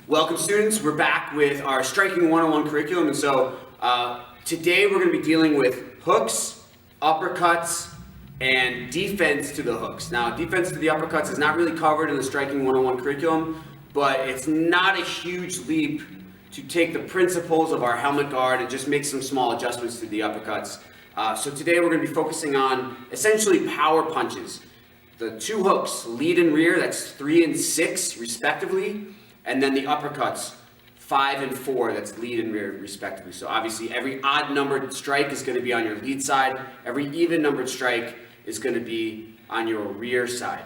Welcome students, we're back with our Striking 101 curriculum, and so today we're going to be dealing with hooks, uppercuts, and defense to the hooks. Now defense to the uppercuts is not really covered in the Striking 101 curriculum, but it's not a huge leap to take the principles of our helmet guard and just make some small adjustments to the uppercuts. So today we're going to be focusing on essentially power punches. The two hooks, lead and rear, that's 3 and 6 respectively. And then the uppercuts, 5 and 4, that's lead and rear respectively. So obviously every odd numbered strike is going to be on your lead side. Every even numbered strike is going to be on your rear side.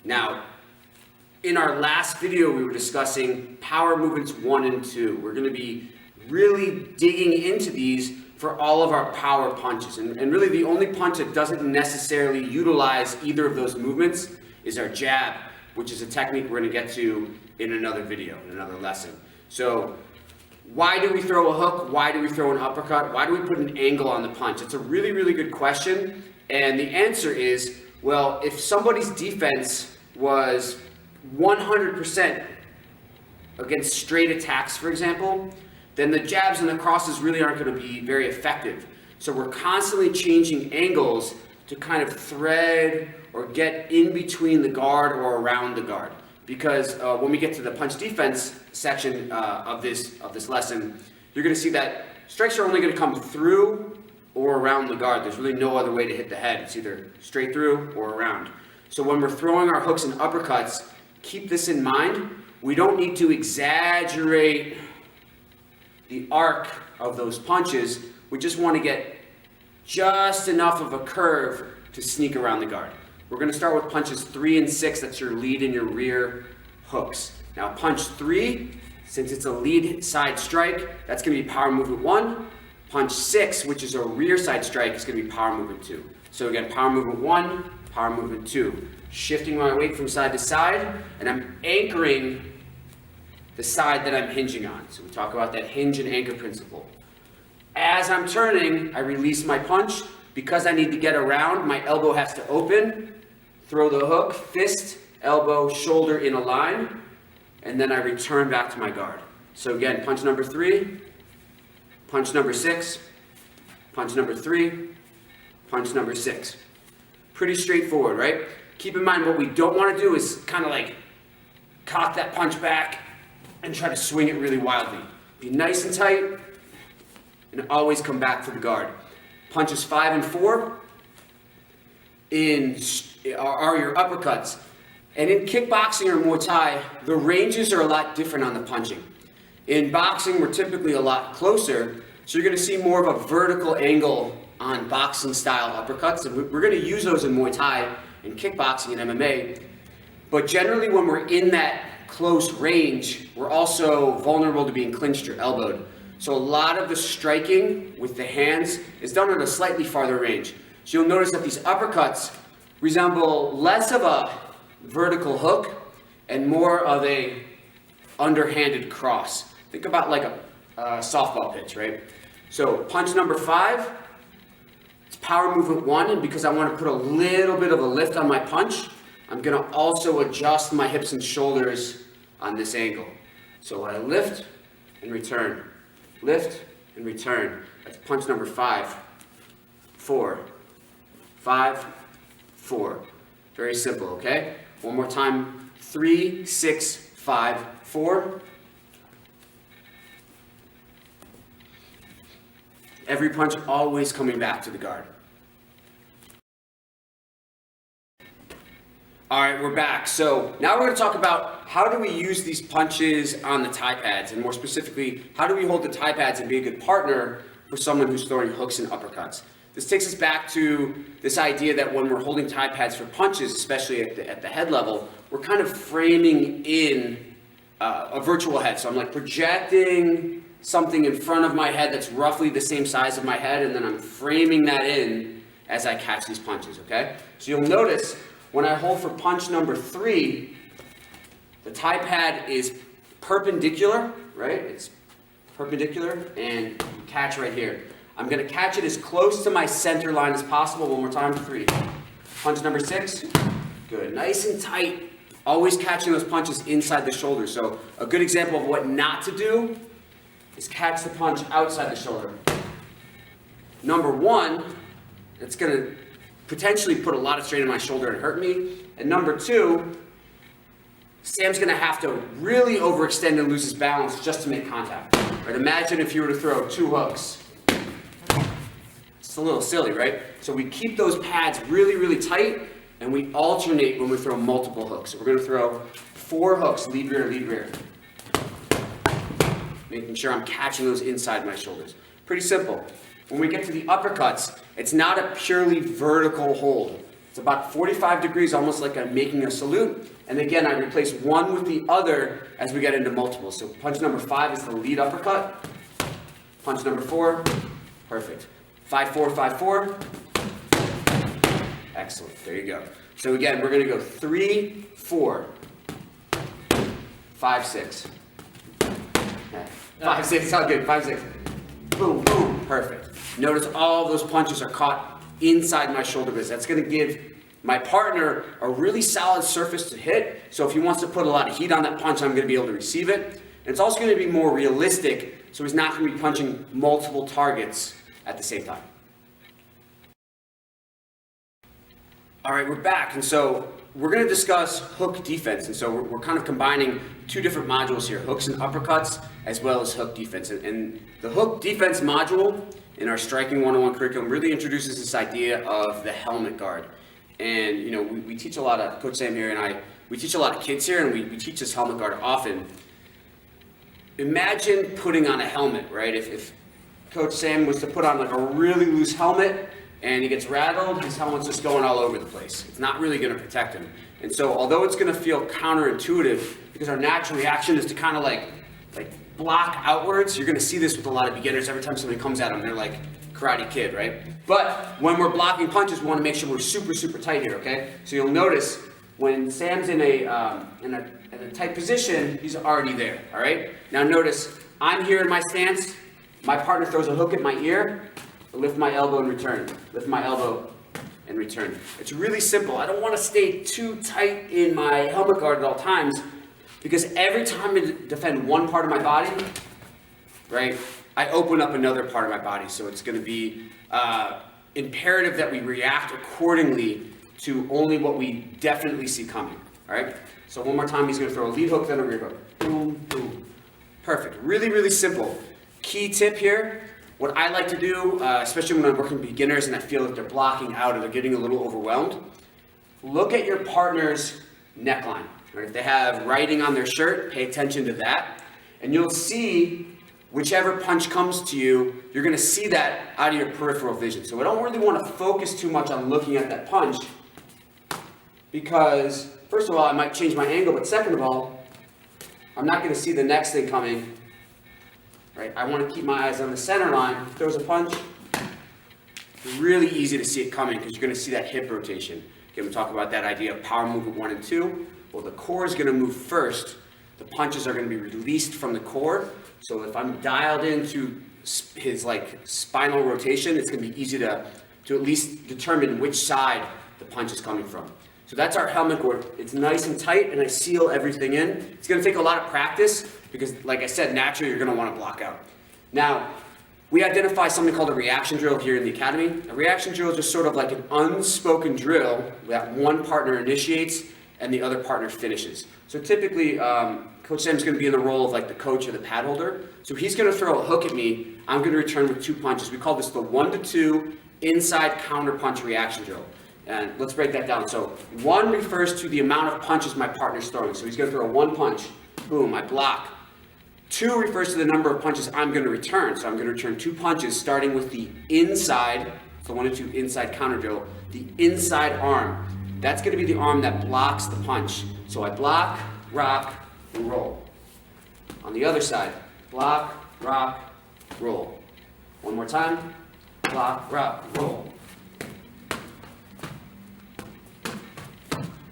Now, in our last video, we were discussing power movements 1 and 2. We're going to be really digging into these for all of our power punches. And really the only punch that doesn't necessarily utilize either of those movements is our jab, which is a technique we're going to get to in another video, in another lesson. So why do we throw a hook? Why do we throw an uppercut? Why do we put an angle on the punch? It's a really, really good question. And the answer is, well, if somebody's defense was 100% against straight attacks, for example, then the jabs and the crosses really aren't going to be very effective. So we're constantly changing angles to kind of thread or get in between the guard or around the guard. Because when we get to the punch defense section of this lesson, you're going to see that strikes are only going to come through or around the guard. There's really no other way to hit the head. It's either straight through or around. So when we're throwing our hooks and uppercuts, keep this in mind. We don't need to exaggerate the arc of those punches. We just want to get just enough of a curve to sneak around the guard. We're going to start with punches 3 and 6, that's your lead and your rear hooks. Now punch 3, since it's a lead side strike, that's going to be power movement 1. Punch 6, which is a rear side strike, is going to be power movement 2. So again, power movement 1, power movement 2. Shifting my weight from side to side, and I'm anchoring the side that I'm hinging on. So we talk about that hinge and anchor principle. As I'm turning, I release my punch. Because I need to get around, my elbow has to open. Throw the hook, fist, elbow, shoulder in a line, and then I return back to my guard. So again, punch number 3, punch number 6, punch number 3, punch number 6. Pretty straightforward, right? Keep in mind what we don't want to do is kind of like cock that punch back and try to swing it really wildly. Be nice and tight and always come back to the guard. Punches 5 and 4 are your uppercuts. And in kickboxing or Muay Thai, the ranges are a lot different on the punching. In boxing, we're typically a lot closer, so you're going to see more of a vertical angle on boxing style uppercuts, and we're going to use those in Muay Thai and kickboxing and MMA. But generally when we're in that close range, we're also vulnerable to being clinched or elbowed. So a lot of the striking with the hands is done at a slightly farther range. So you'll notice that these uppercuts resemble less of a vertical hook and more of a underhanded cross. Think about like a softball pitch, right? So punch number 5, it's power movement 1, and because I want to put a little bit of a lift on my punch, I'm going to also adjust my hips and shoulders on this angle. So I lift and return. Lift and return. That's punch number 5, 4, 5, 4. Very simple, okay? One more time. 3, 6, 5, 4. Every punch always coming back to the guard. All right, we're back. So now we're going to talk about how do we use these punches on the Thai pads, and more specifically, how do we hold the Thai pads and be a good partner for someone who's throwing hooks and uppercuts. This takes us back to this idea that when we're holding Thai pads for punches, especially at the head level, we're kind of framing in a virtual head. So I'm like projecting something in front of my head that's roughly the same size of my head, and then I'm framing that in as I catch these punches, okay? So you'll notice when I hold for punch number 3, the Thai pad is perpendicular, right? It's perpendicular, and you catch right here. I'm going to catch it as close to my center line as possible. One more time, 3. Punch number 6. Good. Nice and tight. Always catching those punches inside the shoulder. So a good example of what not to do is catch the punch outside the shoulder. Number one, it's going to potentially put a lot of strain on my shoulder and hurt me. And number two, Sam's going to have to really overextend and lose his balance just to make contact. Right? Imagine if you were to throw 2 hooks. It's a little silly, right? So we keep those pads really, really tight, and we alternate when we throw multiple hooks. So we're going to throw 4 hooks, lead rear, making sure I'm catching those inside my shoulders. Pretty simple. When we get to the uppercuts, it's not a purely vertical hold. It's about 45 degrees, almost like I'm making a salute. And again, I replace one with the other as we get into multiples. So punch number 5 is the lead uppercut. Punch number 4, perfect. 5-4, 5-4. Excellent, there you go. So again, we're gonna go 3, 4, 5, 6. 5, 6, it's all good, 5, 6. Boom, boom, perfect. Notice all those punches are caught inside my shoulder blades. That's gonna give my partner a really solid surface to hit. So if he wants to put a lot of heat on that punch, I'm gonna be able to receive it. And it's also gonna be more realistic, so he's not gonna be punching multiple targets at the same time. All right, we're back, and so we're going to discuss hook defense, and so we're kind of combining 2 different modules here, hooks and uppercuts, as well as hook defense. And the hook defense module in our Striking 101 curriculum really introduces this idea of the helmet guard. And you know, we teach a lot of, Coach Sam here and we teach a lot of kids here, and we teach this helmet guard often. Imagine putting on a helmet, right? If Coach Sam was to put on like a really loose helmet, and he gets rattled, his helmet's just going all over the place. It's not really going to protect him. And so although it's going to feel counterintuitive, because our natural reaction is to kind of like block outwards, you're going to see this with a lot of beginners. Every time somebody comes at them, they're like Karate Kid, right? But when we're blocking punches, we want to make sure we're super, super tight here, okay? So you'll notice when Sam's in a tight position, he's already there, all right? Now notice, I'm here in my stance, my partner throws a hook at my ear, lift my elbow and return. Lift my elbow and return. It's really simple. I don't want to stay too tight in my helmet guard at all times, because every time I defend one part of my body, right, I open up another part of my body. So it's going to be imperative that we react accordingly to only what we definitely see coming. All right? So one more time, he's going to throw a lead hook, then a rear hook. Boom, boom. Perfect. Really, really simple. Key tip here. What I like to do, especially when I'm working with beginners and I feel that they're blocking out or they're getting a little overwhelmed, look at your partner's neckline. Right? If they have writing on their shirt, pay attention to that, and you'll see whichever punch comes to you, you're going to see that out of your peripheral vision. So I don't really want to focus too much on looking at that punch, because first of all, I might change my angle, but second of all, I'm not going to see the next thing coming. Right? I want to keep my eyes on the center line. If throws a punch, it's really easy to see it coming because you're going to see that hip rotation. Again, we talk about that idea of power movement 1 and 2. Well, the core is going to move first. The punches are going to be released from the core. So if I'm dialed into his spinal rotation, it's going to be easy to at least determine which side the punch is coming from. So that's our helmet guard. It's nice and tight, and I seal everything in. It's going to take a lot of practice because, like I said, naturally you're going to want to block out. Now, we identify something called a reaction drill here in the academy. A reaction drill is just sort of like an unspoken drill that one partner initiates and the other partner finishes. So typically, Coach Sam's going to be in the role of like the coach or the pad holder. So he's going to throw a hook at me. I'm going to return with 2 punches. We call this the 1 to 2 inside counter punch reaction drill. And let's break that down. So 1 refers to the amount of punches my partner's throwing. So he's going to throw 1 punch. Boom, I block. 2 refers to the number of punches I'm going to return. So I'm going to return 2 punches starting with the inside, so 1 to 2 inside counter drill, the inside arm. That's going to be the arm that blocks the punch. So I block, rock, and roll. On the other side, block, rock, roll. One more time, block, rock, roll.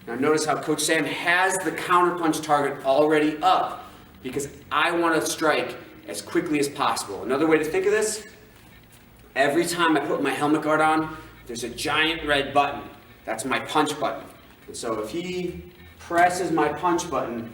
Now notice how Coach Sam has the counterpunch target already up because I want to strike as quickly as possible. Another way to think of this, every time I put my helmet guard on, there's a giant red button. That's my punch button. And so if he presses my punch button,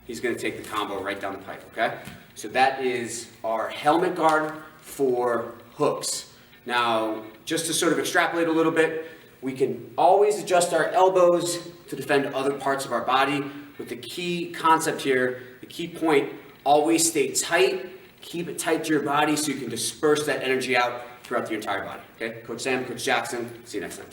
he's going to take the combo right down the pipe, okay? So that is our helmet guard for hooks. Now, just to sort of extrapolate a little bit, we can always adjust our elbows to defend other parts of our body, but the key concept here, the key point, always stay tight, keep it tight to your body so you can disperse that energy out throughout the entire body, okay? Coach Sam, Coach Jackson, see you next time.